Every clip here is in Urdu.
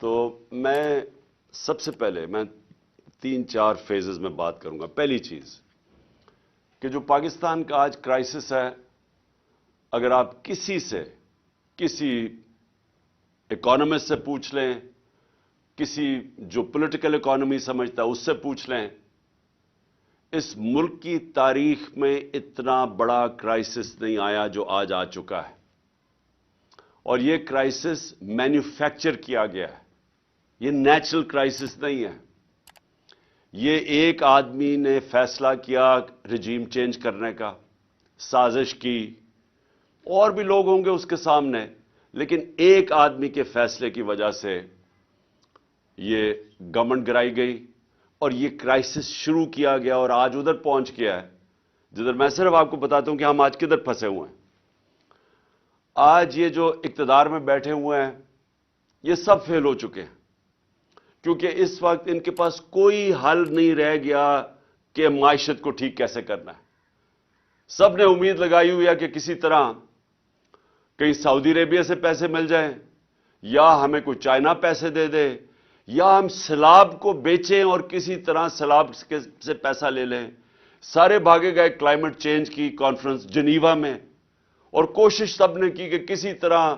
تو میں سب سے پہلے میں 3-4 فیزز میں بات کروں گا. پہلی چیز کہ جو پاکستان کا آج کرائسس ہے، اگر آپ کسی اکانومسٹ سے پوچھ لیں، کسی جو پولیٹیکل اکانومی سمجھتا ہے اس سے پوچھ لیں، اس ملک کی تاریخ میں اتنا بڑا کرائسس نہیں آیا جو آج آ چکا ہے. اور یہ کرائسس مینوفیکچر کیا گیا ہے، یہ نیچرل کرائسس نہیں ہے. یہ ایک آدمی نے فیصلہ کیا رجیم چینج کرنے کا، سازش کی، اور بھی لوگ ہوں گے اس کے سامنے، لیکن ایک آدمی کے فیصلے کی وجہ سے یہ گورنمنٹ گرائی گئی اور یہ کرائسس شروع کیا گیا اور آج ادھر پہنچ گیا ہے جدھر میں صرف آپ کو بتاتا ہوں کہ ہم آج کدھر پھنسے ہوئے ہیں. آج یہ جو اقتدار میں بیٹھے ہوئے ہیں یہ سب فیل ہو چکے ہیں، کیونکہ اس وقت ان کے پاس کوئی حل نہیں رہ گیا کہ معیشت کو ٹھیک کیسے کرنا ہے. سب نے امید لگائی ہوئی ہے کہ کسی طرح کہیں سعودی عربیہ سے پیسے مل جائیں، یا ہمیں کوئی چائنا پیسے دے دے، یا ہم سیلاب کو بیچیں اور کسی طرح سیلاب سے پیسہ لے لیں. سارے بھاگے گئے کلائمیٹ چینج کی کانفرنس جنیوا میں، اور کوشش سب نے کی کہ کسی طرح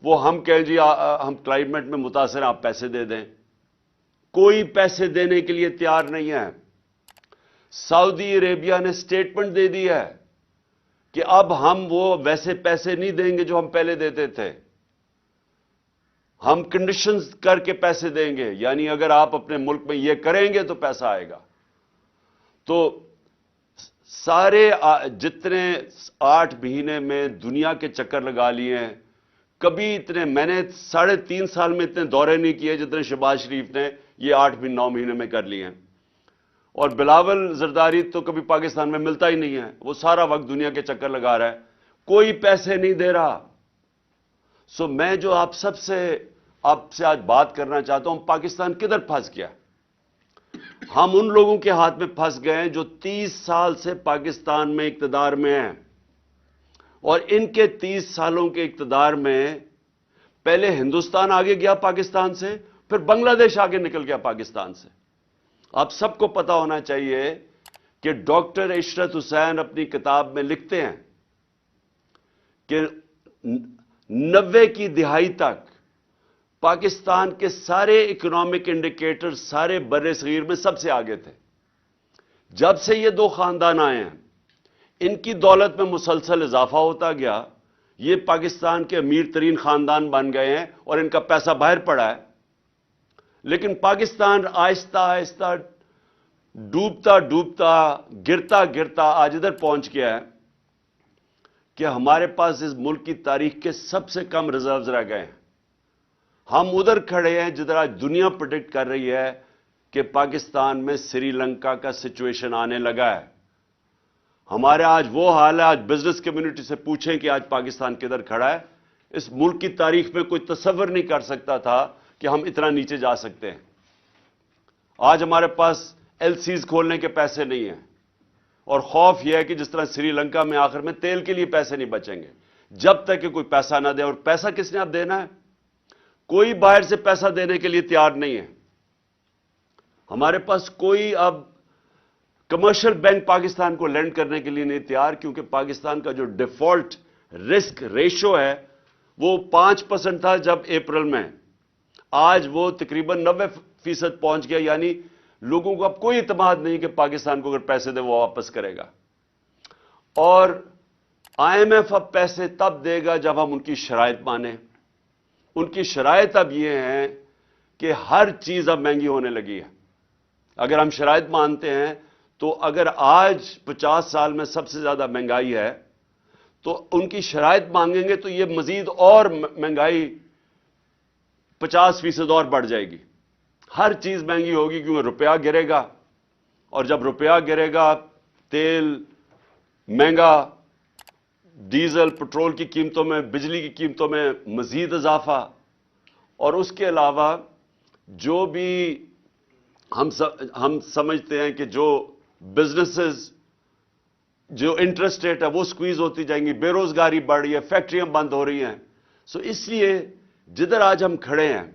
وہ ہم کہیں جی ہم کلائمیٹ میں متاثر ہیں، آپ پیسے دے دیں. کوئی پیسے دینے کے لیے تیار نہیں ہے. سعودی عربیہ نے سٹیٹمنٹ دے دی ہے کہ اب ہم وہ ویسے پیسے نہیں دیں گے جو ہم پہلے دیتے تھے، ہم کنڈیشنز کر کے پیسے دیں گے، یعنی اگر آپ اپنے ملک میں یہ کریں گے تو پیسہ آئے گا. تو سارے جتنے 8 مہینے میں دنیا کے چکر لگا لیے ہیں، کبھی اتنے میں نے 3.5 سال میں اتنے دورے نہیں کیے جتنے شہباز شریف نے یہ 8-9 مہینے میں کر لیے ہیں. اور بلاول زرداری تو کبھی پاکستان میں ملتا ہی نہیں ہے، وہ سارا وقت دنیا کے چکر لگا رہا ہے، کوئی پیسے نہیں دے رہا. سو میں جو آپ سے آج بات کرنا چاہتا ہوں، پاکستان کدھر پھنس گیا. ہم ان لوگوں کے ہاتھ میں پھنس گئے ہیں جو 30 سال سے پاکستان میں اقتدار میں ہیں، اور ان کے 30 سالوں کے اقتدار میں پہلے ہندوستان آگے گیا پاکستان سے، پھر بنگلہ دیش آگے نکل گیا پاکستان سے. آپ سب کو پتا ہونا چاہیے کہ ڈاکٹر عشرت حسین اپنی کتاب میں لکھتے ہیں کہ 90 کی دہائی تک پاکستان کے سارے اکنامک انڈیکیٹر سارے بر صغیر میں سب سے آگے تھے. جب سے یہ 2 خاندان آئے ہیں، ان کی دولت میں مسلسل اضافہ ہوتا گیا، یہ پاکستان کے امیر ترین خاندان بن گئے ہیں اور ان کا پیسہ باہر پڑا ہے. لیکن پاکستان آہستہ آہستہ ڈوبتا گرتا آج ادھر پہنچ گیا ہے کہ ہمارے پاس اس ملک کی تاریخ کے سب سے کم ریزروز رہ گئے ہیں. ہم ادھر کھڑے ہیں جدھر آج دنیا پریڈکٹ کر رہی ہے کہ پاکستان میں سری لنکا کا سچویشن آنے لگا ہے. ہمارے آج وہ حال ہے، آج بزنس کمیونٹی سے پوچھیں کہ آج پاکستان کدھر کھڑا ہے. اس ملک کی تاریخ میں کوئی تصور نہیں کر سکتا تھا کہ ہم اتنا نیچے جا سکتے ہیں. آج ہمارے پاس ایل سیز کھولنے کے پیسے نہیں ہیں، اور خوف یہ ہے کہ جس طرح سری لنکا میں آخر میں تیل کے لیے پیسے نہیں بچیں گے جب تک کہ کوئی پیسہ نہ دے. اور پیسہ کس نے اب دینا ہے؟ کوئی باہر سے پیسہ دینے کے لیے تیار نہیں ہے. ہمارے پاس کوئی اب کمرشل بینک پاکستان کو لینڈ کرنے کے لیے نہیں تیار، کیونکہ پاکستان کا جو ڈیفالٹ رسک ریشو ہے وہ 5% تھا جب اپریل میں، آج وہ تقریباً 90% پہنچ گیا. یعنی لوگوں کو اب کوئی اعتماد نہیں کہ پاکستان کو اگر پیسے دے وہ واپس کرے گا. اور آئی ایم ایف اب پیسے تب دے گا جب ہم ان کی شرائط مانیں. ان کی شرائط اب یہ ہیں کہ ہر چیز اب مہنگی ہونے لگی ہے. اگر ہم شرائط مانتے ہیں تو اگر آج 50 سال میں سب سے زیادہ مہنگائی ہے تو ان کی شرائط مانگیں گے تو یہ مزید اور مہنگائی 50% اور بڑھ جائے گی. ہر چیز مہنگی ہوگی کیونکہ روپیہ گرے گا، اور جب روپیہ گرے گا تیل مہنگا، ڈیزل پٹرول کی قیمتوں میں، بجلی کی قیمتوں میں مزید اضافہ. اور اس کے علاوہ جو بھی ہم سمجھتے ہیں کہ جو بزنسز جو انٹرسٹ ریٹ ہے وہ سکویز ہوتی جائیں گی، بے روزگاری بڑھ رہی ہے، فیکٹریاں بند ہو رہی ہیں. سو اس لیے جدھر آج ہم کھڑے ہیں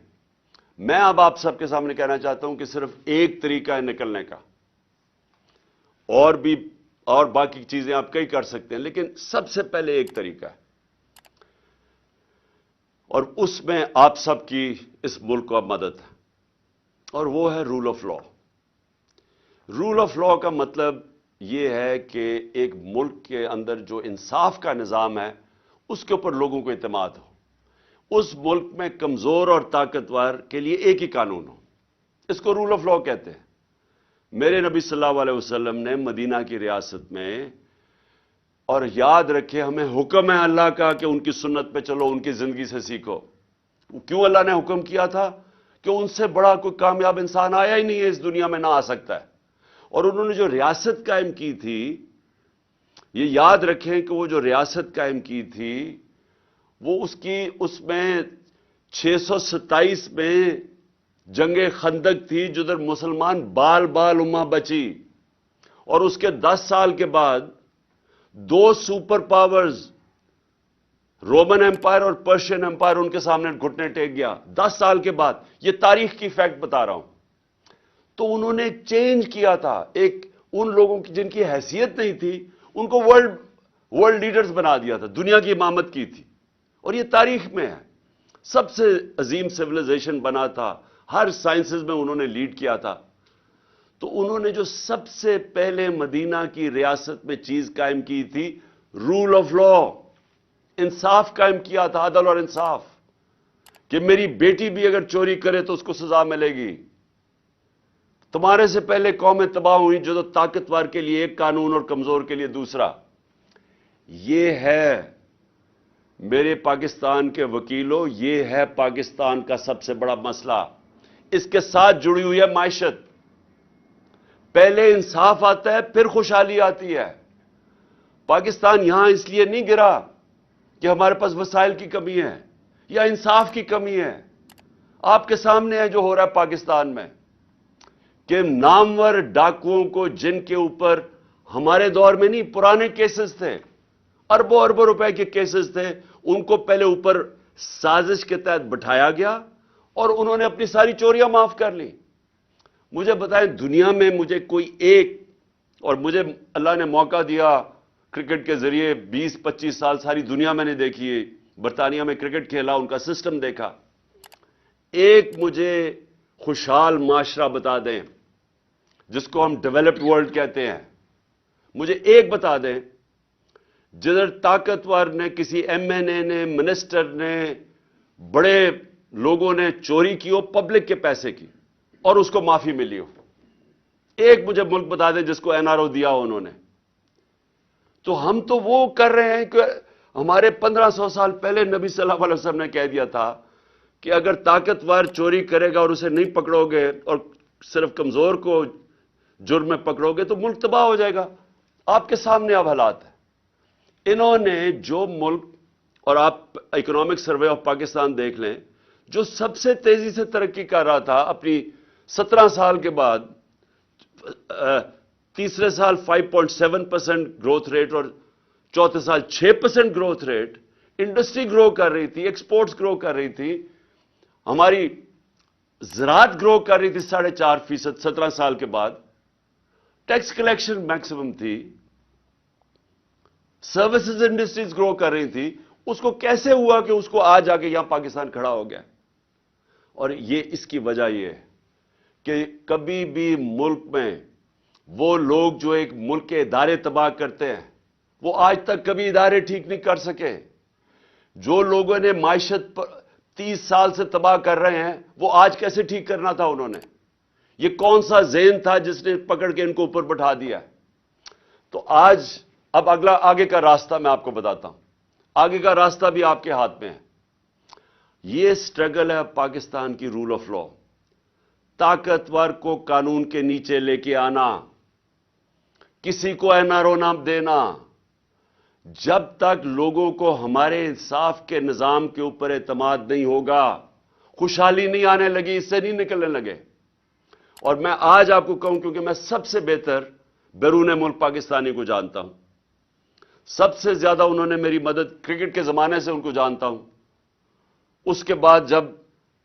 میں اب آپ سب کے سامنے کہنا چاہتا ہوں کہ صرف ایک طریقہ ہے نکلنے کا، اور باقی چیزیں آپ کئی کر سکتے ہیں، لیکن سب سے پہلے ایک طریقہ ہے، اور اس میں آپ سب کی اس ملک کو اب مدد ہے، اور وہ ہے rule of law. Rule of law کا مطلب یہ ہے کہ ایک ملک کے اندر جو انصاف کا نظام ہے اس کے اوپر لوگوں کو اعتماد ہو، اس ملک میں کمزور اور طاقتور کے لیے ایک ہی قانون ہو، اس کو رول آف لا کہتے ہیں۔ میرے نبی صلی اللہ علیہ وسلم نے مدینہ کی ریاست میں، اور یاد رکھے ہمیں حکم ہے اللہ کا کہ ان کی سنت پہ چلو، ان کی زندگی سے سیکھو۔ کیوں اللہ نے حکم کیا تھا؟ کہ ان سے بڑا کوئی کامیاب انسان آیا ہی نہیں ہے، اس دنیا میں نہ آ سکتا ہے۔ اور انہوں نے جو ریاست قائم کی تھی، یہ یاد رکھیں کہ وہ جو ریاست قائم کی تھی وہ اس میں 627 میں جنگ خندق تھی، جدھر مسلمان بال بال امہ بچی، اور اس کے 10 سال کے بعد دو سپر پاورز رومن ایمپائر اور پرشین ایمپائر ان کے سامنے گھٹنے ٹیک گیا 10 سال کے بعد۔ یہ تاریخ کی فیکٹ بتا رہا ہوں۔ تو انہوں نے ایک چینج کیا تھا، ایک ان لوگوں کی جن کی حیثیت نہیں تھی ان کو ورلڈ لیڈرز بنا دیا تھا، دنیا کی امامت کی تھی، اور یہ تاریخ میں ہے۔ سب سے عظیم سیویلائزیشن بنا تھا، ہر سائنسز میں انہوں نے لیڈ کیا تھا۔ تو انہوں نے جو سب سے پہلے مدینہ کی ریاست میں چیز قائم کی تھی، رول آف لا، انصاف قائم کیا تھا، عدل اور انصاف، کہ میری بیٹی بھی اگر چوری کرے تو اس کو سزا ملے گی۔ تمہارے سے پہلے قومیں تباہ ہوئی جو طاقتور کے لیے ایک قانون اور کمزور کے لیے دوسرا۔ یہ ہے میرے پاکستان کے وکیلوں، یہ ہے پاکستان کا سب سے بڑا مسئلہ۔ اس کے ساتھ جڑی ہوئی ہے معیشت۔ پہلے انصاف آتا ہے، پھر خوشحالی آتی ہے۔ پاکستان یہاں اس لیے نہیں گرا کہ ہمارے پاس وسائل کی کمی ہے یا انصاف کی کمی ہے۔ آپ کے سامنے ہے جو ہو رہا ہے پاکستان میں، کہ نامور ڈاکوؤں کو، جن کے اوپر ہمارے دور میں نہیں، پرانے کیسز تھے، اربوں اربوں روپے کے کیسز تھے، ان کو پہلے اوپر سازش کے تحت بٹھایا گیا اور انہوں نے اپنی ساری چوریاں معاف کر لی۔ مجھے بتائیں، دنیا میں مجھے کوئی ایک، اور مجھے اللہ نے موقع دیا کرکٹ کے ذریعے 20-25 سال ساری دنیا میں نے دیکھی ہے، برطانیہ میں کرکٹ کھیلا، ان کا سسٹم دیکھا، ایک مجھے خوشحال معاشرہ بتا دیں جس کو ہم ڈیولپڈ ورلڈ کہتے ہیں، مجھے ایک بتا دیں جدھر طاقتور نے، کسی ایم این اے نے، منسٹر نے، بڑے لوگوں نے چوری کی ہو پبلک کے پیسے کی اور اس کو معافی ملی ہو۔ ایک مجھے ملک بتا دیں جس کو این آر او دیا ہو انہوں نے۔ تو ہم تو وہ کر رہے ہیں کہ ہمارے 1500 سال پہلے نبی صلی اللہ علیہ وسلم نے کہہ دیا تھا کہ اگر طاقتور چوری کرے گا اور اسے نہیں پکڑو گے اور صرف کمزور کو جرم میں پکڑو گے تو ملک تباہ ہو جائے گا۔ آپ کے سامنے اب حالات ہیں۔ انہوں نے جو ملک، اور آپ اکنامک سروے آف پاکستان دیکھ لیں، جو سب سے تیزی سے ترقی کر رہا تھا اپنی 17 سال کے بعد، تیسرے سال 5.7% گروتھ ریٹ اور چوتھے سال 6% گروتھ ریٹ، انڈسٹری گرو کر رہی تھی، ایکسپورٹس گرو کر رہی تھی، ہماری زراعت گرو کر رہی تھی 4.5%۔ 17 سال کے بعد ٹیکس کلیکشن میکسیمم تھی، سروسز انڈسٹریز گرو کر رہی تھی۔ اس کو کیسے ہوا کہ اس کو آج آ کے یہاں پاکستان کھڑا ہو گیا؟ اور یہ اس کی وجہ یہ ہے کہ کبھی بھی ملک میں وہ لوگ جو ایک ملک کے ادارے تباہ کرتے ہیں، وہ آج تک کبھی ادارے ٹھیک نہیں کر سکے۔ جو لوگوں نے معیشت 30 سال سے تباہ کر رہے ہیں، وہ آج کیسے ٹھیک کرنا تھا انہوں نے؟ یہ کون سا ذہن تھا جس نے پکڑ کے ان کو اوپر بٹھا دیا؟ تو اب آگے کا راستہ میں آپ کو بتاتا ہوں۔ آگے کا راستہ بھی آپ کے ہاتھ میں ہے۔ یہ سٹرگل ہے پاکستان کی رول آف لا، طاقتور کو قانون کے نیچے لے کے آنا، کسی کو این آر او نہ دینا۔ جب تک لوگوں کو ہمارے انصاف کے نظام کے اوپر اعتماد نہیں ہوگا، خوشحالی نہیں آنے لگی، اس سے نہیں نکلنے لگے۔ اور میں آج آپ کو کہوں، کیونکہ میں سب سے بہتر بیرون ملک پاکستانی کو جانتا ہوں، سب سے زیادہ انہوں نے میری مدد کرکٹ کے زمانے سے ان کو جانتا ہوں۔ اس کے بعد جب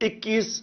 21